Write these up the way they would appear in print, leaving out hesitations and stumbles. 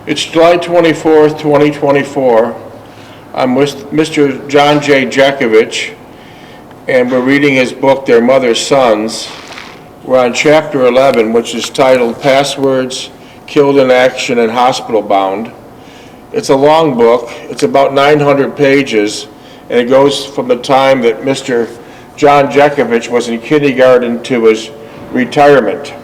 It's July 24th, 2024. I'm with Mr. John J. Jeckovich, and we're reading his book, Their Mother's Sons. We're on chapter 11, which is titled Passwords, Killed in Action and Hospital Bound. It's a long book. It's about 900 pages, and it goes from the time that Mr. John Jeckovich was in kindergarten to his retirement.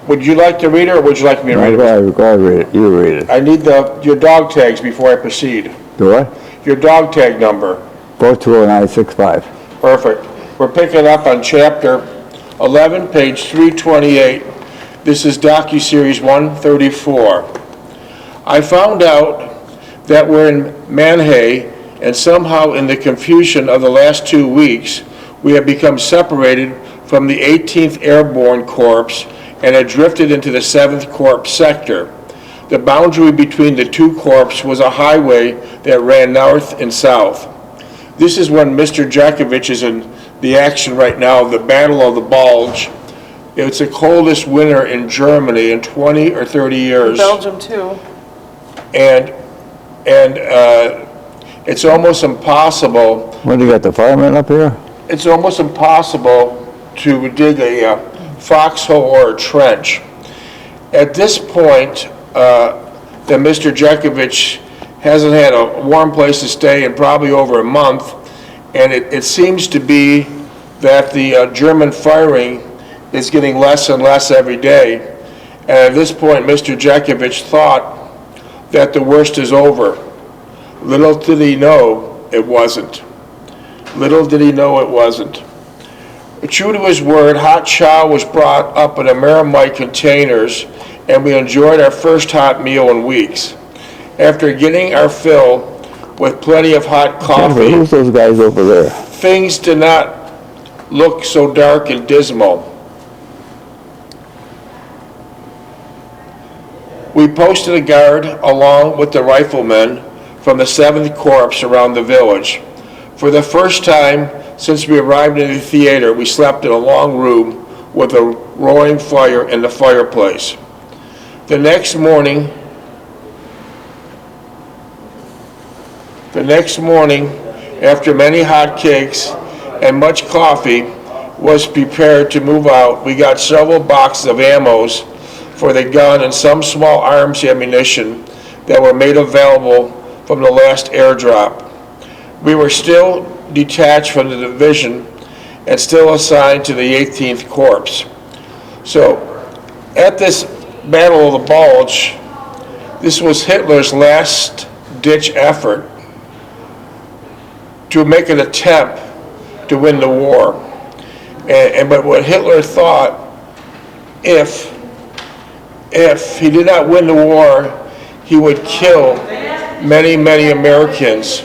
Would you like to read it, or would you like me to read it? Go ahead, read it. You read it. I need your dog tags before I proceed. Do I? Your dog tag number. 420965. Perfect. We're picking up on chapter 11, page 328. This is docu-series 134. I found out that we're in Manhay, and somehow in the confusion of the last 2 weeks, we have become separated from the 18th Airborne Corps and had drifted into the 7th Corps sector. The boundary between the two corps was a highway that ran north and south. This is when Mr. Jeckovich is in the action right now, the Battle of the Bulge. It's the coldest winter in Germany in 20 or 30 years. Belgium too. And it's almost impossible. What, do you got the firemen up here? It's almost impossible to dig a foxhole or a trench. At this point, that Mr. Jeckovich hasn't had a warm place to stay in probably over a month, and it seems to be that the German firing is getting less and less every day. And at this point, Mr. Jeckovich thought that the worst is over. Little did he know it wasn't. Little did he know it wasn't. True to his word, hot chow was brought up in Amerimite containers, and we enjoyed our first hot meal in weeks. After getting our fill with plenty of hot coffee, Who's those guys over there? things did not look so dark and dismal. We posted a guard along with the riflemen from the 7th Corps around the village. For the first time since we arrived in the theater, we slept in a long room with a roaring fire in the fireplace. The next morning, after many hot cakes and much coffee was prepared to move out, we got several boxes of ammos for the gun and some small arms ammunition that were made available from the last airdrop. We were still detached from the division and still assigned to the 18th Corps. So at this Battle of the Bulge, this was Hitler's last ditch effort to make an attempt to win the war. But what Hitler thought, if he did not win the war, he would kill many, many Americans,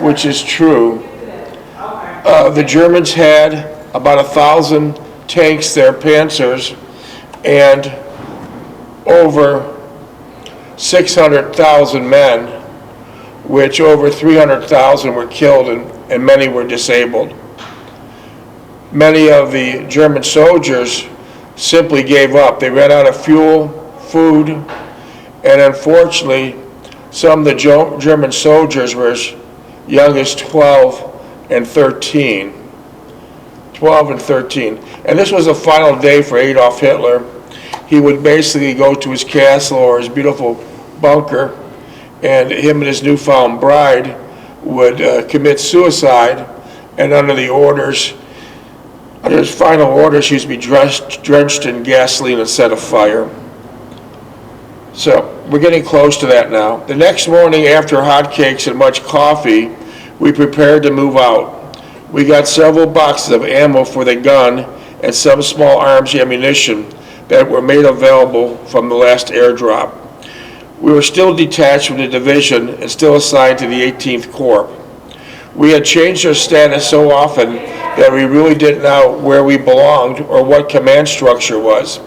which is true. The Germans had about 1,000 tanks there, Panzers, and over 600,000 men, which over 300,000 were killed and many were disabled. Many of the German soldiers simply gave up. They ran out of fuel, food, and unfortunately, some of the German soldiers were as young as 12 and 13. 12 and 13. And this was the final day for Adolf Hitler. He would basically go to his castle or his beautiful bunker, and him and his newfound bride would commit suicide, and under his final orders, he was to be drenched in gasoline and set afire. So we're getting close to that now. The next morning, after hotcakes and much coffee, we prepared to move out. We got several boxes of ammo for the gun and some small arms ammunition that were made available from the last airdrop. We were still detached from the division and still assigned to the 18th Corps. We had changed our status so often that we really didn't know where we belonged or what command structure was.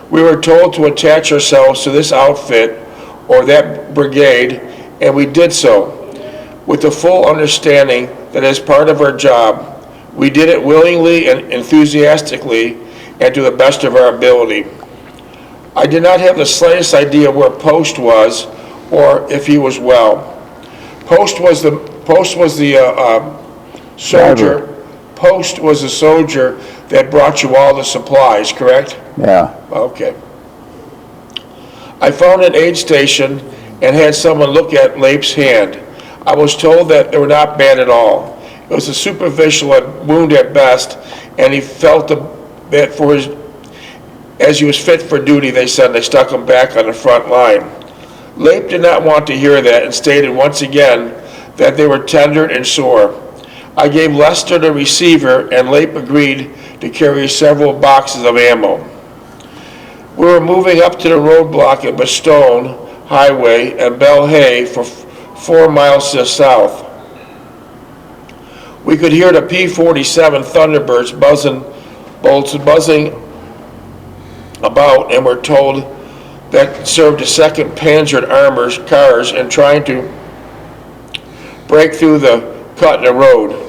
We were told to attach ourselves to this outfit or that brigade, and we did so, with the full understanding that as part of our job, we did it willingly and enthusiastically and to the best of our ability. I did not have the slightest idea where Post was or if he was well. Post was the soldier. Driver. Post was the soldier that brought you all the supplies, correct? Yeah. Okay. I found an aid station and had someone look at Leip's hand. I was told that they were not bad at all. It was a superficial wound at best, and he felt a bit for his, as he was fit for duty, they said. They stuck him back on the front line. Leip did not want to hear that and stated once again that they were tender and sore. I gave Lester the receiver, and Leip agreed to carry several boxes of ammo. We were moving up to the roadblock at Bastogne Highway and Belle Hay for 4 miles to the south. We could hear the P-47 Thunderbirds buzzing about, and were told that served the 2nd Panzer Armor's cars and trying to break through the cut in the road.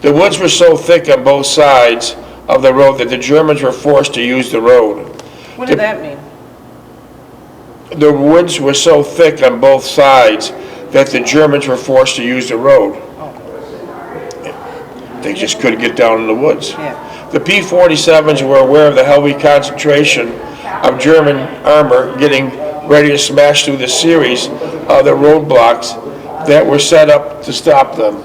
The woods were so thick on both sides of the road that the Germans were forced to use the road. What did that mean? The woods were so thick on both sides that the Germans were forced to use the road. They just couldn't get down in the woods. Yeah. The P-47s were aware of the heavy concentration of German armor getting ready to smash through the series of the roadblocks that were set up to stop them.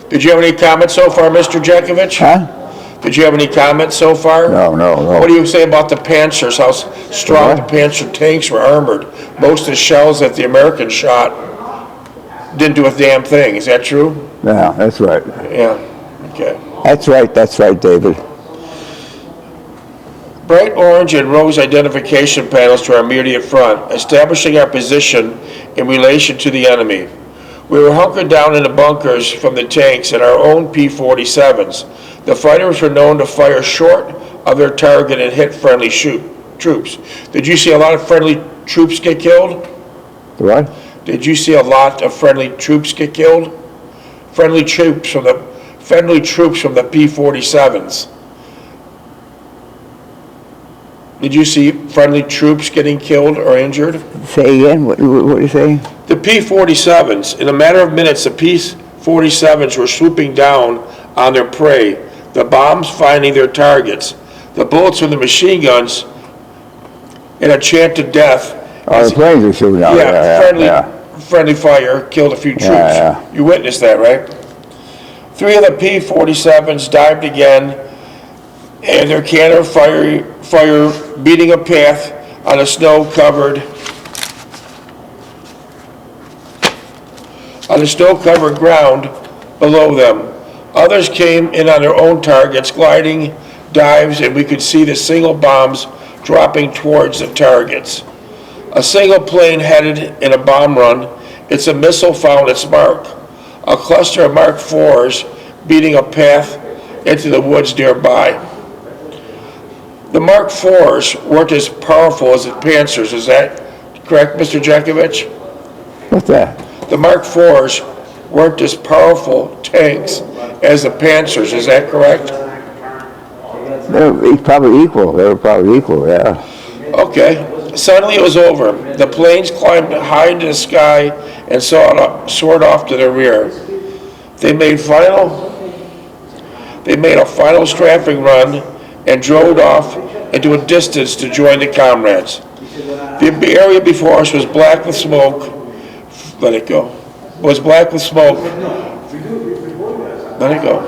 Did you have any comments so far, Mr. Jeckovich? Huh? Did you have any comments so far? No. What do you say about the Panzers, how strong the Panzer tanks were armored? Most of the shells that the Americans shot didn't do a damn thing. Is that true? Yeah, that's right. Yeah, okay. That's right, David. Bright orange and rose identification panels to our immediate front, establishing our position in relation to the enemy. We were hunkered down in the bunkers from the tanks in our own P-47s. The fighters were known to fire short of their target and hit friendly troops. Did you see a lot of friendly troops get killed? What? Did you see a lot of friendly troops get killed? Friendly troops from the P-47s. Did you see friendly troops getting killed or injured? Say again, what are you saying? The P-47s, in a matter of minutes, the P-47s were swooping down on their prey, the bombs finding their targets. The bullets from the machine guns in a chant to death. Oh, the planes are shooting out there. Friendly fire killed a few troops. Yeah. You witnessed that, right? 3 of the P-47s dived again, and their cannon fire beating a path on a snow-covered ground below them. Others came in on their own targets, gliding dives, and we could see the single bombs dropping towards the targets. A single plane headed in a bomb run. It's a missile found its mark. A cluster of Mark IVs beating a path into the woods nearby. The Mark IVs weren't as powerful as the Panzers, is that correct, Mr. Jeckovich? What's that? The Mark IVs weren't as powerful tanks as the Panzers, is that correct? They were probably equal, yeah. Okay. Suddenly it was over. The planes climbed high into the sky and soared off to the rear. They made a final strafing run and drove off into a distance to join the comrades. The area before us was black with smoke. Let it go. Was black with smoke. Let it go.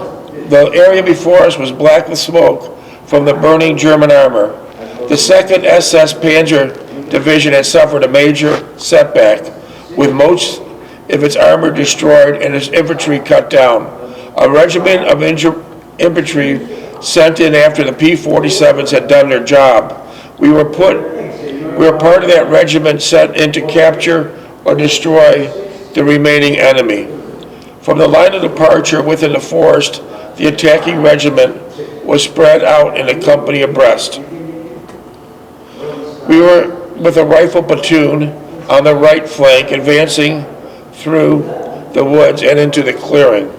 The area before us was black with smoke from the burning German armor. The 2nd SS Panzer Division had suffered a major setback, with most of its armor destroyed and its infantry cut down. A regiment of infantry sent in after the P-47s had done their job. We were part of that regiment sent in to capture or destroy the remaining enemy. From the line of departure within the forest, the attacking regiment was spread out in a company abreast. We were with a rifle platoon on the right flank, advancing through the woods and into the clearing.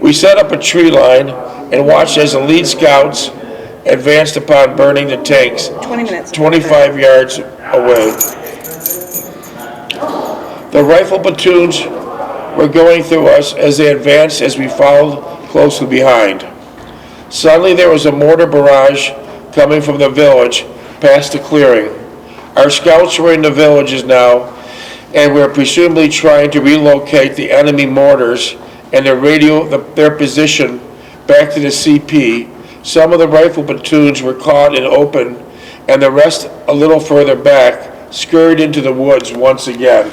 We set up a tree line and watched as the lead scouts advanced upon burning the tanks 20 minutes. 25 yards away. The rifle platoons were going through us as they advanced as we followed closely behind. Suddenly there was a mortar barrage coming from the village past the clearing. Our scouts were in the villages now, and were presumably trying to relocate the enemy mortars and their position back to the CP. Some of the rifle platoons were caught in open, and the rest a little further back scurried into the woods once again.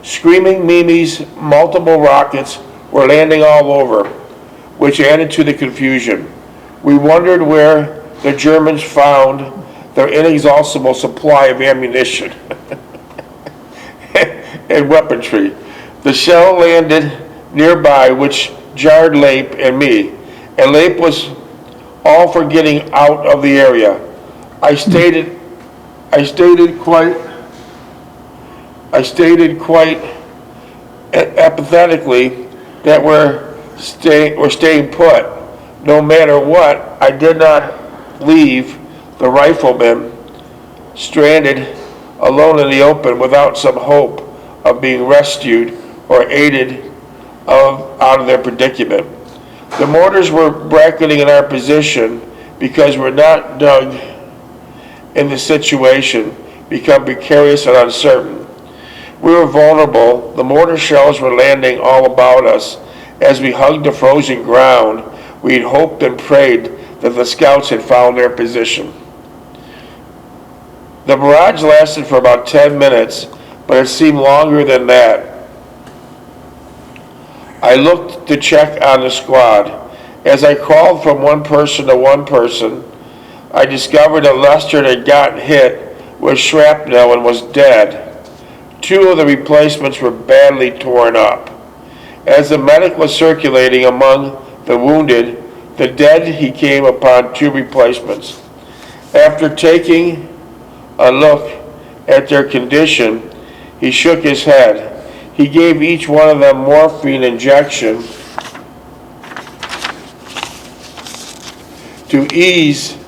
Screaming Mimi's multiple rockets were landing all over, which added to the confusion. We wondered where the Germans found their inexhaustible supply of ammunition and weaponry. The shell landed nearby, which jarred Leip and me, and Leip was all for getting out of the area. I stated quite apathetically that we're staying put. No matter what, I did not leave the riflemen stranded alone in the open without some hope of being rescued or aided out of their predicament. The mortars were bracketing in our position because we're not dug in the situation, become precarious and uncertain. We were vulnerable. The mortar shells were landing all about us. As we hugged the frozen ground, we had hoped and prayed that the scouts had found their position. The barrage lasted for about 10 minutes, but it seemed longer than that. I looked to check on the squad. As I crawled from one person to one person, I discovered that Lester had gotten hit with shrapnel and was dead. Two of the replacements were badly torn up. As the medic was circulating among the wounded, the dead, he came upon two replacements. After taking a look at their condition, he shook his head. He gave each one of them morphine injection to ease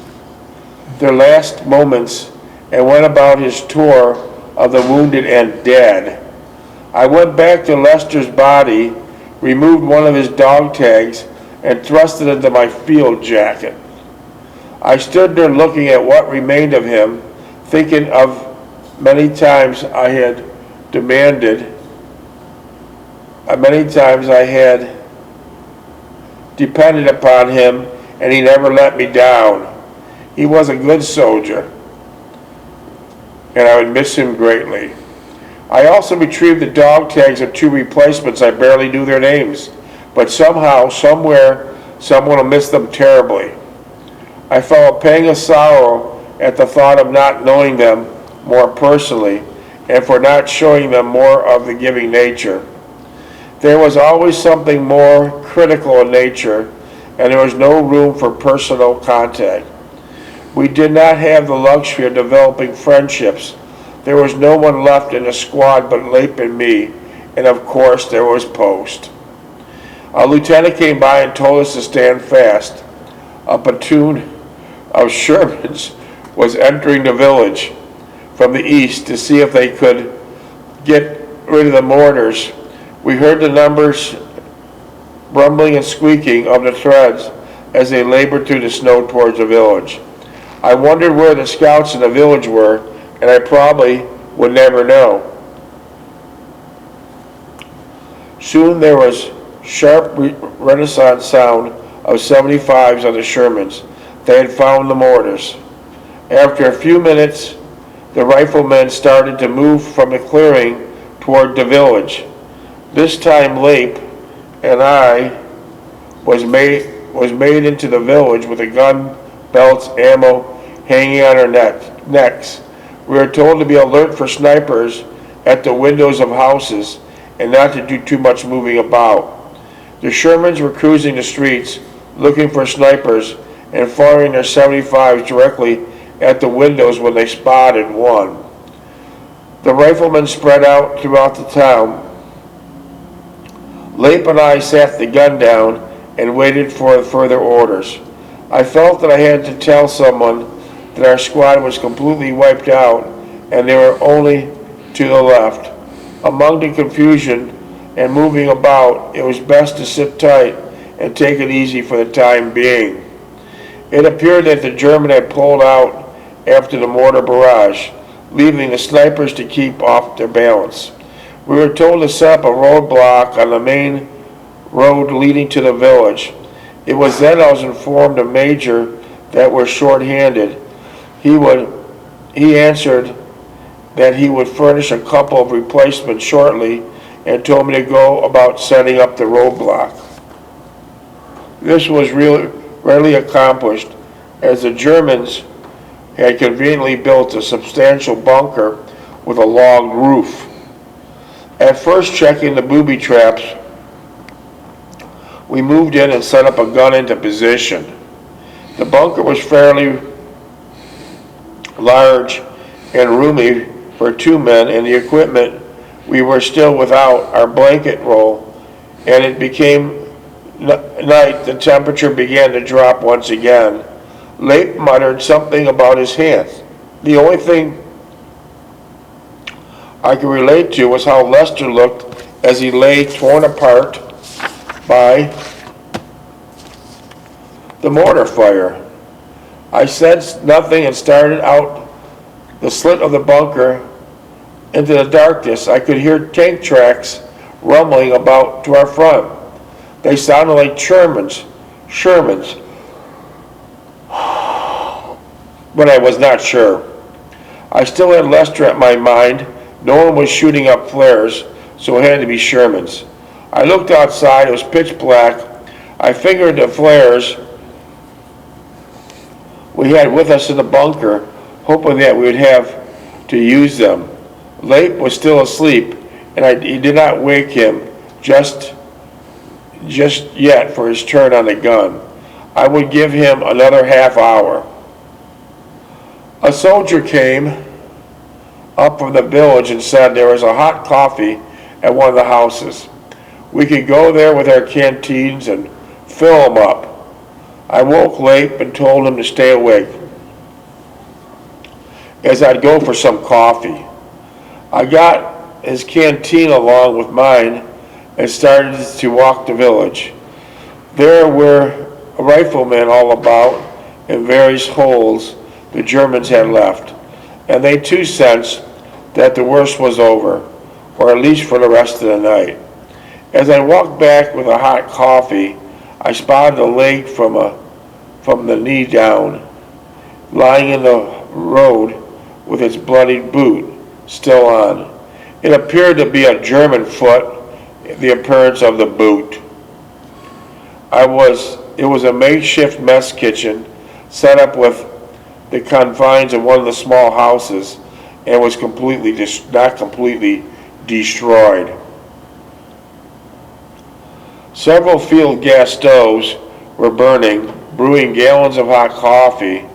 their last moments and went about his tour of the wounded and dead. I went back to Lester's body, removed one of his dog tags, and thrust it into my field jacket. I stood there looking at what remained of him, thinking of many times I had depended upon him, and he never let me down. He was a good soldier, and I would miss him greatly. I also retrieved the dog tags of two replacements. I barely knew their names, but somehow, somewhere, someone will miss them terribly. I felt a pang of sorrow at the thought of not knowing them more personally, and for not showing them more of the giving nature. There was always something more critical in nature, and there was no room for personal contact. We did not have the luxury of developing friendships. There was no one left in the squad but Leip and me, and of course there was Post. A lieutenant came by and told us to stand fast. A platoon of Shermans was entering the village from the east to see if they could get rid of the mortars. We heard the numbers rumbling and squeaking of the threads as they labored through the snow towards the village. I wondered where the scouts in the village were, and I probably would never know. Soon there was sharp renaissance sound of 75s on the Shermans. They had found the mortars. After a few minutes, the riflemen started to move from the clearing toward the village. This time Leip and I was made into the village with the gun belts, ammo hanging on our necks. We were told to be alert for snipers at the windows of houses and not to do too much moving about. The Shermans were cruising the streets looking for snipers and firing their 75s directly at the windows when they spotted one. The riflemen spread out throughout the town. Leip and I sat the gun down and waited for further orders. I felt that I had to tell someone that our squad was completely wiped out and they were only to the left. Among the confusion and moving about, it was best to sit tight and take it easy for the time being. It appeared that the German had pulled out after the mortar barrage, leaving the snipers to keep off their balance. We were told to set up a roadblock on the main road leading to the village. It was then I was informed of Major that we're short-handed. He answered that he would furnish a couple of replacements shortly and told me to go about setting up the roadblock. This was rarely accomplished, as the Germans had conveniently built a substantial bunker with a log roof. At first checking the booby traps, we moved in and set up a gun into position. The bunker was fairly large and roomy for 2 men, and the equipment we were still without our blanket roll, and it became night. The temperature began to drop once again. Leip muttered something about his hands. The only thing I could relate to was how Lester looked as he lay torn apart by the mortar fire. I sensed nothing and started out the slit of the bunker into the darkness. I could hear tank tracks rumbling about to our front. They sounded like Shermans, but I was not sure. I still had Lester at my mind. No one was shooting up flares, so it had to be Shermans. I looked outside. It was pitch black. I figured the flares we had with us in the bunker, hoping that we would have to use them. Leip was still asleep, and he did not wake him just yet for his turn on the gun. I would give him another half hour. A soldier came up from the village and said there was a hot coffee at one of the houses. We could go there with our canteens and fill them up. I woke Leip and told him to stay awake, as I'd go for some coffee. I got his canteen along with mine and started to walk the village. There were riflemen all about in various holes the Germans had left, and they too sensed that the worst was over, or at least for the rest of the night. As I walked back with a hot coffee, I spotted a leg from the knee down, lying in the road with its bloodied boot still on. It appeared to be a German foot, the appearance of the boot. It was a makeshift mess kitchen set up with the confines of one of the small houses and was not completely destroyed. Several field gas stoves were burning, brewing gallons of hot coffee.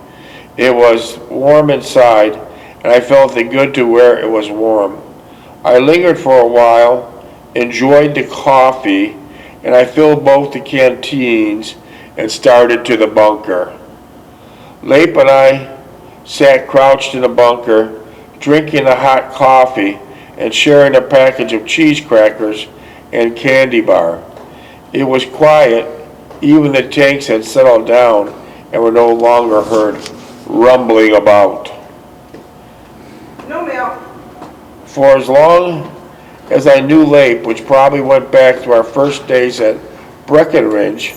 It was warm inside, and I felt it good to where it was warm. I lingered for a while, enjoyed the coffee, and I filled both the canteens and started to the bunker. Leip and I sat crouched in the bunker, drinking the hot coffee and sharing a package of cheese crackers and candy bar. It was quiet. Even the tanks had settled down and were no longer heard rumbling about. No mail. For as long as I knew Leip, which probably went back to our first days at Breckenridge,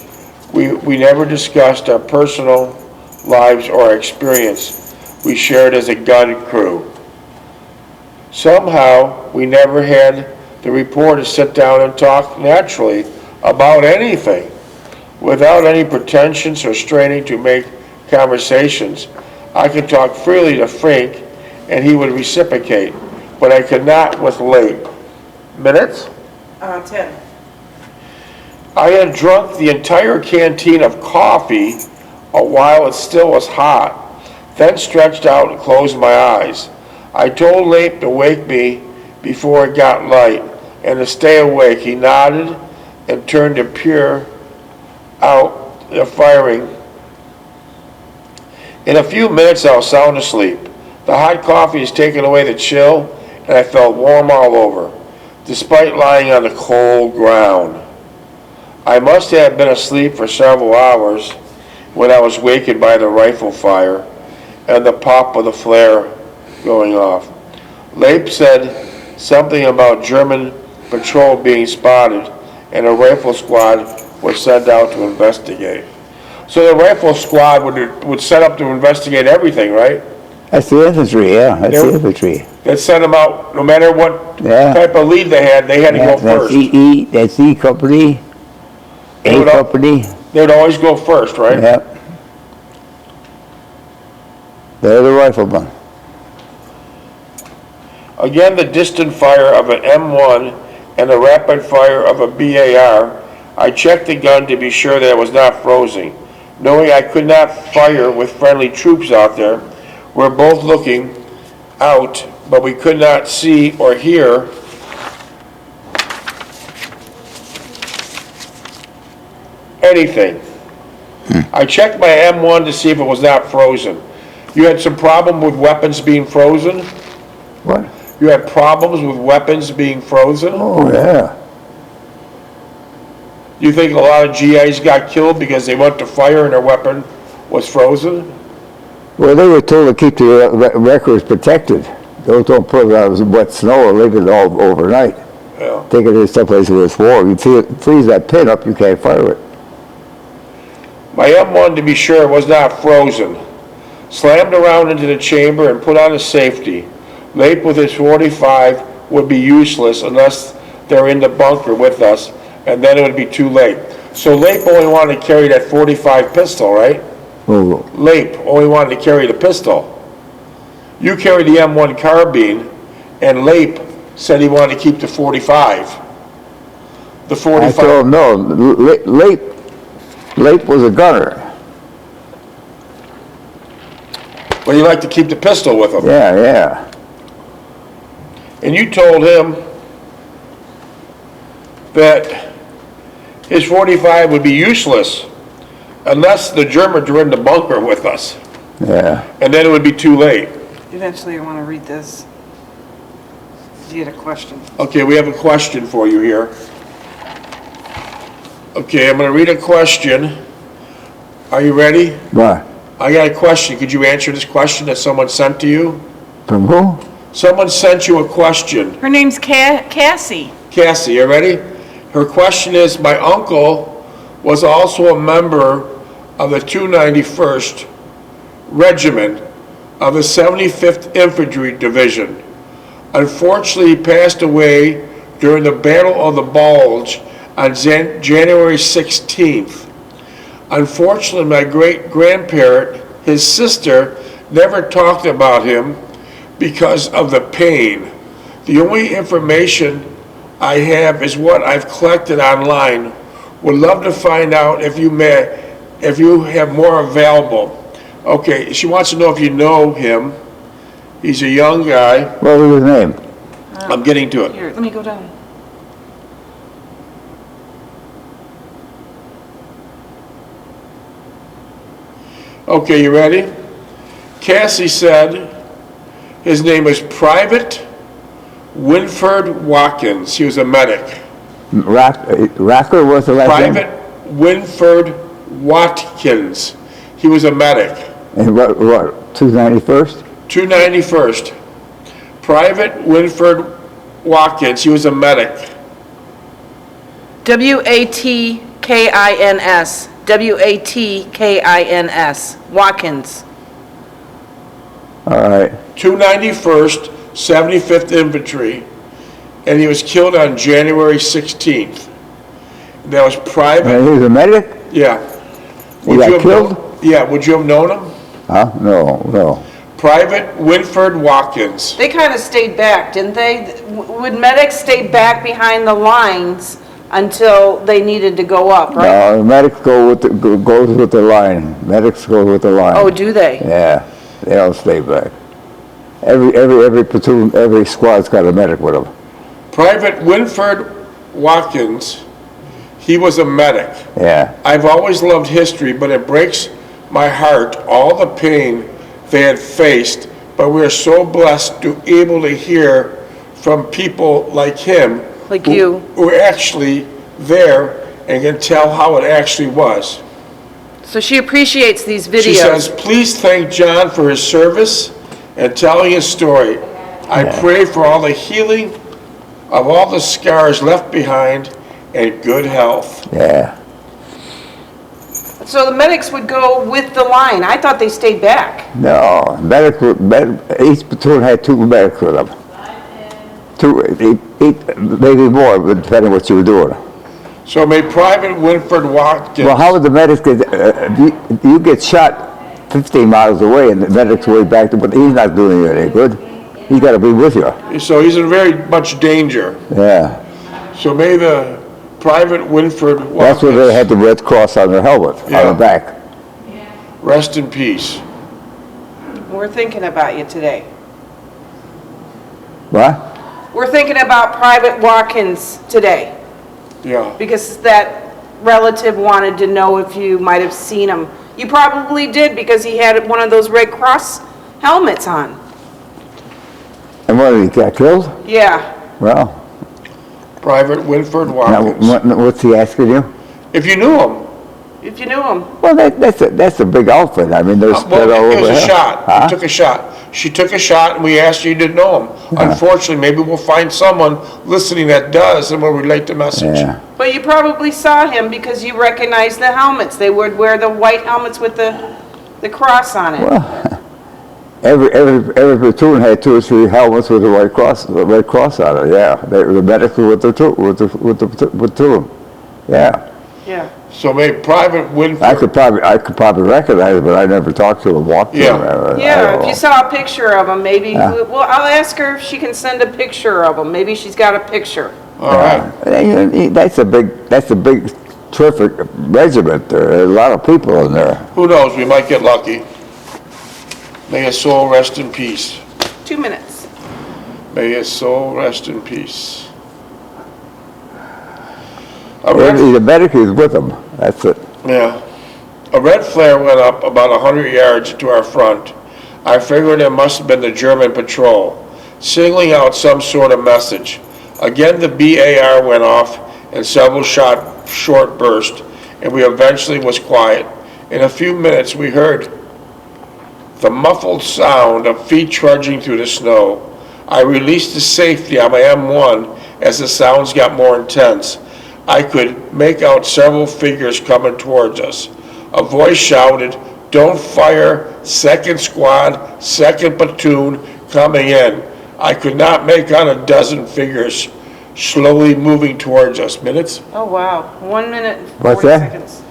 we never discussed our personal lives or our experience we shared as a gun crew. Somehow, we never had the rapport to sit down and talk naturally about anything, without any pretensions or straining to make conversations. I could talk freely to Frank, and he would reciprocate, but I could not with Leip. Minutes? 10. I had drunk the entire canteen of coffee while it still was hot, then stretched out and closed my eyes. I told Lape to wake me before it got light and to stay awake. He nodded and turned to peer out the firing. In a few minutes, I was sound asleep. The hot coffee has taken away the chill, and I felt warm all over, despite lying on the cold ground. I must have been asleep for several hours when I was wakened by the rifle fire and the pop of the flare going off. Lape said something about German patrol being spotted, and a rifle squad was sent out to investigate. So the rifle squad would set up to investigate everything, right? That's the infantry, yeah, that's the infantry. They'd send them out, no matter what Yeah. type of lead they had to go first. That's E Company, A Company, They would always go first, right? yep. They're the riflemen. Again, the distant fire of an M1 and the rapid fire of a BAR. I checked the gun to be sure that it was not frozen. Knowing I could not fire with friendly troops out there, we're both looking out, but we could not see or hear anything. I checked my M1 to see if it was not frozen. You had some problem with weapons being frozen? What? You had problems with weapons being frozen? Oh, yeah. Do you think a lot of GIs got killed because they went to fire and their weapon was frozen? Well, they were told to keep the records protected. Don't put it out in wet snow or leave it all overnight. Yeah. Take it to someplace where it's warm. You freeze that pin up, you can't fire it. My M1, to be sure, was not frozen. Slammed around into the chamber and put on a safety. Lape with his 45 would be useless unless they're in the bunker with us, and then it would be too late. So Lape only wanted to carry that 45 pistol, right? Oh, Lape only wanted to carry the pistol. You carried the M1 carbine, and Lape said he wanted to keep the 45. The I 45. told him, no, Lape was a gunner. But he liked to keep the pistol with him. Yeah, yeah. And you told him that his 45 would be useless unless the Germans were in the bunker with us. Yeah. And then it would be too late. Eventually, I want to read this. You had a question. Okay, we have a question for you here. Okay, I'm going to read a question. Are you ready? What? I got a question. Could you answer this question that someone sent to you? From who? Someone sent you a question. Her name's Cassie. Cassie, you ready? Her question is, my uncle was also a member of the 291st Regiment of the 75th Infantry Division. Unfortunately, he passed away during the Battle of the Bulge on January 16th. Unfortunately, my great-grandparent, his sister, never talked about him because of the pain. The only information I have is what I've collected online. Would love to find out if you have more available. Okay, she wants to know if you know him. He's a young guy. What was his name? I'm getting to it. Here, let me go down. Okay, you ready? Cassie said his name was Private Winford Watkins. He was a medic. Rocker was the last name? Private Winford Watkins. He was a medic. And what, 291st? 291st. Private Winford Watkins. He was a medic. Watkins. Watkins. Watkins. All right. 291st, 75th Infantry, and he was killed on January 16th. That was Private. And he was a medic? Yeah. He got killed? Yeah, would you have known him? Huh? No. Private Winford Watkins. They kind of stayed back, didn't they? Would medics stay back behind the lines until they needed to go up, right? No, the medics goes with the line. Medics go with the line. Oh, do they? Yeah, they don't stay back. Every platoon, every squad's got a medic with them. Private Winford Watkins, he was a medic. Yeah. I've always loved history, but it breaks my heart, all the pain they had faced, but we are so blessed to be able to hear from people like him. Like you. Who are actually there and can tell how it actually was. So she appreciates these videos. She says, please thank John for his service and telling his story. I pray for all the healing of all the scars left behind and good health. Yeah. So the medics would go with the line. I thought they stayed back. No, each platoon had 2 medics with them. 2, maybe more, but depending on what you were doing. So may Private Winford Watkins. Well, how would the medics get, you get shot 15 miles away and the medic's way back, but he's not doing you any good. He's got to be with you. So he's in very much danger. Yeah. So may the Private Winford Watkins. That's where they had the Red Cross on their helmet, on the back. Rest in peace. We're thinking about you today. What? We're thinking about Private Watkins today Yeah. because that relative wanted to know if you might have seen him. You probably did because he had one of those Red Cross helmets on. And what, he got killed? Yeah. Well, Private Winford now, Watkins. what's he asking you? If you knew him. If you knew him. Well, that's a big outfit. I mean, they're spread all Well, it over. was a hell. shot. Huh? He took a shot. She took a shot, and we asked you didn't know him. Unfortunately, maybe we'll find someone listening that does, and we'll relate the message. Yeah. But you probably saw him because you recognized the helmets. They would wear the white helmets with the cross on it. Well, every platoon had 2 or 3 helmets with the Red Cross on it. Yeah, the medics were with the platoon. Yeah. Yeah. So may Private Winford. I could probably recognize it, but I never talked to him, walked to him. I Yeah, don't if you know. saw a picture of him, maybe, Yeah. well, I'll ask her if she can send a picture of him. Maybe she's got a picture. All right. That's a big, terrific regiment. There are a lot of people in there. Who knows? We might get lucky. May his soul rest in peace. 2 minutes. May his soul rest in peace. The medic is with them. That's it. Yeah. A red flare went up about 100 yards to our front. I figured it must have been the German patrol, singling out some sort of message. Again, the BAR went off and several short burst, and we eventually was quiet. In a few minutes, we heard the muffled sound of feet trudging through the snow. I released the safety on my M1 as the sounds got more intense. I could make out several figures coming towards us. A voice shouted, "Don't fire, 2nd squad, 2nd platoon coming in." I could not make out a dozen figures slowly moving towards us. Minutes? Oh, wow. 1 minute and 40 What's that? seconds.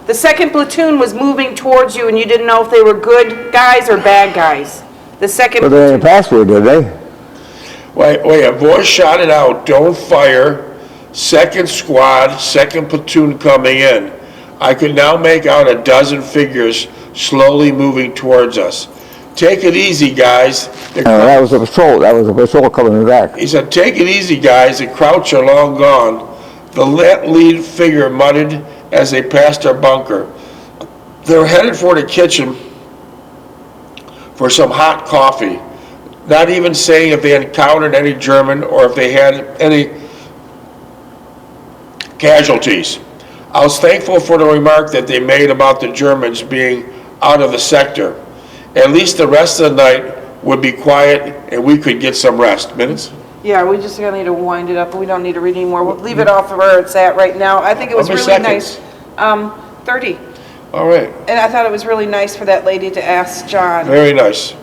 The 2nd platoon was moving towards you and you didn't know if they were good guys or bad guys. The 2nd Well, they platoon. didn't pass me, did they? Wait, a voice shouted out, "Don't fire, 2nd squad, 2nd platoon coming in." I could now make out a dozen figures slowly moving towards us. "Take it easy, guys." That was a patrol. That was a patrol coming back. He said, "Take it easy, guys. The Crouch are long gone." The lead figure muttered as they passed our bunker. They were headed for the kitchen for some hot coffee, not even saying if they encountered any German or if they had any casualties. I was thankful for the remark that they made about the Germans being out of the sector. At least the rest of the night would be quiet and we could get some rest. Minutes? Yeah, we just gonna need to wind it up. We don't need to read anymore. We'll leave it off of where it's at right now. I think it was How many really seconds? nice. 30. All right. And I thought it was really nice for that lady to ask John. Very nice.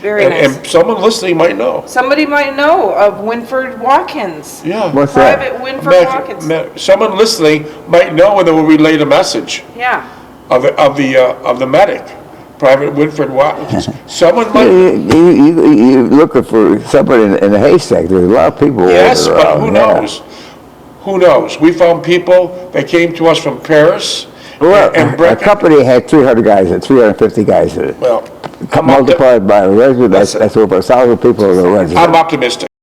Very nice. And someone listening might know. Somebody might know of Winford Watkins. Yeah. What's that? Private Winford Watkins. Someone listening might know and they will relay the message Yeah. of the medic, Private Winford Watkins. Someone might. You're looking for somebody in the haystack. There's a lot of people. Yes, but around, who yeah. knows? Who knows? We found people that came to us from Paris Well, And a Brett, company had 300 guys and 350 guys in it. well, Multiplied by a regiment, Listen. that's over 1,000 people in a regiment. I'm optimistic.